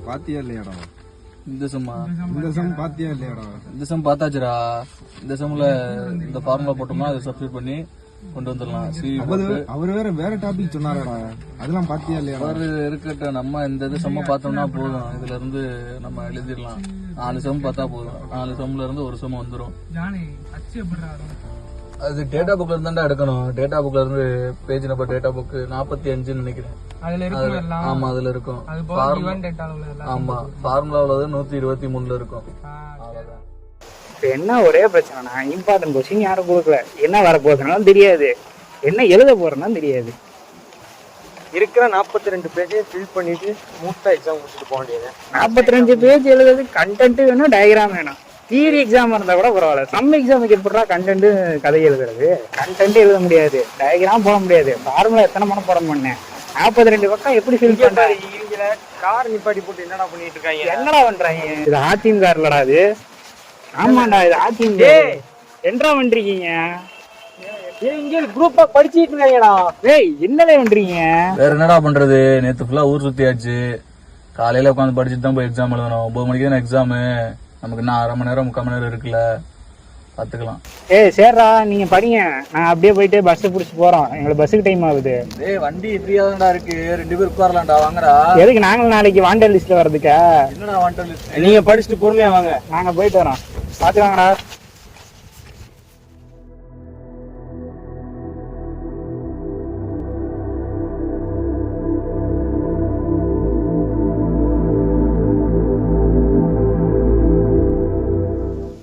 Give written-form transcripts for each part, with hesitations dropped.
பாத்தியா இல்லையாடா? இந்த செம்மா இந்த செம் பாத்தியா இல்லையாடா? இந்த செம் பார்த்தாச்சுடா. இந்த செம்ல இந்த ஃபார்முலா போட்டோம்னா அதை சப்ஸ்டிட் பண்ணி கொண்டு வந்துடலாம். அவர் வேற டாபிக் சொன்னாரடா, அதெல்லாம் பாத்தியா இல்லையா? அவர் இருக்கட்டும், நம்ம இந்த இது செம்ம பார்த்தோம்னா போதும். இதுல இருந்து நம்ம எழுதிடலாம். 4 செம் பார்த்தா போதும். 4 செம்ல இருந்து ஒரு செம் வந்துடும். அது டேட்டா புக்ல இருந்தாண்டா எடுக்கணும். டேட்டா புக்ல இருந்து பேஜ் நம்பர் டேட்டா புக் 45 நினைக்கிறேன். ஆமா அதுல இருக்கும். ஆமா ஃபார்முலா உள்ளது 123ல இருக்கும். என்ன ஒரே பிரச்சனைனா இம்பார்ட்டன்ட் கொஸ்டின் யாரும் கொடுக்கல. என்ன வர போகுதுனாலும் தெரியாது, என்ன எழுத போறேன்னா தெரியாது. இருக்கிற 42 பேஜை ஃபில் பண்ணிட்டு மூட்டா எக்ஸாம் முடிச்சுட்டு போக வேண்டியது. 42 பேஜ் எழுதுறது கண்டென்ட் வேணும், டயக்ராம் வேணும். தியரி எக்ஸாம் இருந்தா கூட பரவாயில்ல. சம் எக்ஸாமுக்கு எப்படா கண்டென்ட் கதை எழுதுறது? கண்டென்ட் எழுத முடியாது, டயக்ராம் போட முடியாது, ஃபார்முலா எத்தனை மணி போட பண்ணேன். 42 பக்கம் எப்படி ஃபில் பண்றாங்க? கார் நிப்பாட்டி போட்டு என்னடா பண்ணிட்டு இருக்காங்க? என்னடா பண்றாங்க? இது அதிமுக இல்லடா இது. ஆமாண்டா இது அதிமுக. என்னடா பண்றீங்க? இங்க குரூப்பா படிச்சிட்டு இருக்காங்கடா. ஏய் என்னடா பண்றீங்க? வேற என்னடா பண்றது? நேத்து ஃபுல்லா ஊர் சுத்தியாச்சு. காலையில உட்காந்து படிச்சுட்டு தான் போய் எக்ஸாம் எழுதணும். 9 மணிக்கு தான் எக்ஸாமு. நமக்கு இன்னும் 1/2 மணி நேரம் 3/4 மணி நேரம் இருக்குல்ல, பாத்துக்கலாம். ஏய் சரிடா நீங்க படிங்க, நான் அப்படியே போயிட்டு பஸ் பிடிச்சி போறோம். எங்களுக்கு பஸ்ஸுக்கு டைம் ஆகுது. ஏய் வண்டி ஃப்ரீயா தான்டா இருக்கு, 2 பேர் உட்காரலாம்டா. வாங்கடா. எதுக்கு நாங்களும் நாளைக்கு வாண்டட் லிஸ்ட்ல வர்றதுக்கா? என்னடா வாண்டட் லிஸ்ட்? நீங்க படிச்சுட்டு பொறுமையா வாங்க, நாங்க போயிட்டு வரோம். பாத்துவாங்கடா.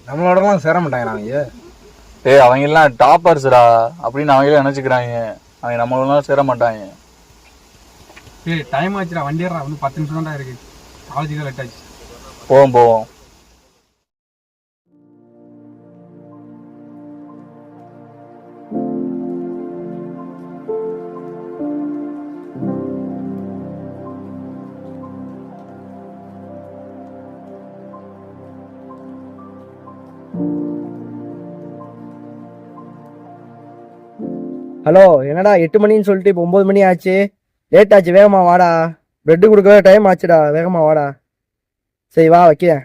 நம்மளோடலாம் சேர மாட்டாங்க அவங்க. ஏய் அவங்க எல்லாம் டாப்பர்ஸ்டா அப்படின்னு அவங்களே நினைச்சுக்கிறாங்க. அவங்க நம்மளெல்லாம் சேர மாட்டாங்க. ஏய் டைம் ஆச்சுடா, வண்டி ஏறா. வந்து 10 நிமிஷம் தான் இருக்கு. காலேஜுக்கு லேட் ஆச்சு. போவோம். ஹலோ என்னடா 8 மணின்னு சொல்லிட்டு இப்போ 9 மணி ஆச்சு. லேட் ஆச்சு, வேகமா வாடா. பிரெட் கொடுக்கவே டைம் ஆச்சுடா, வேகமா வாடா. சரி வா வைக்கிறேன்.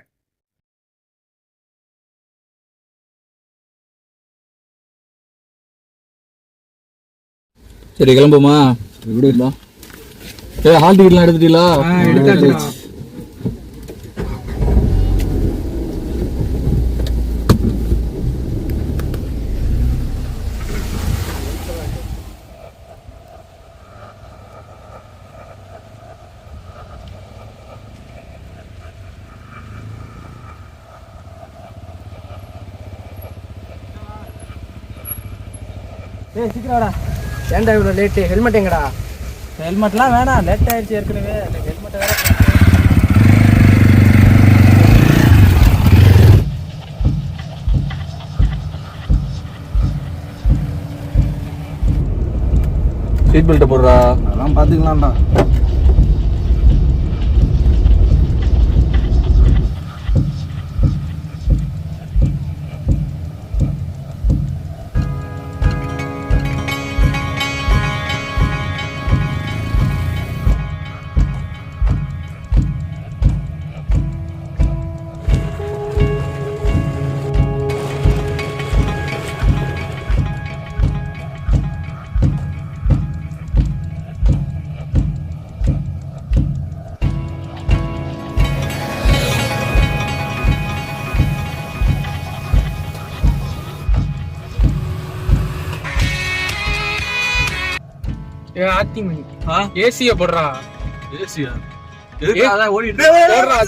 சரி கிளம்புமா? ஏய் ஹால் டிக்கெட்லாம் எடுத்துட்டீங்களா? எடுத்தாச்சு. ஏய் சீக்கிரம்டா. ஏன்டா இவ்வளோ லேட்டு? ஹெல்மெட் எங்கடா? ஹெல்மெட்லாம் வேணாம், லேட் ஆயிடுச்சு ஏற்கனவே. ஹெல்மெட் வேற சீட் பெல்ட் போடுறா. அதெல்லாம் பாத்துக்கலாம்டா. ஏசிய போடுறா. ஏசியா? எதுக்கு அதான் ஓடிட்டு போடுறா.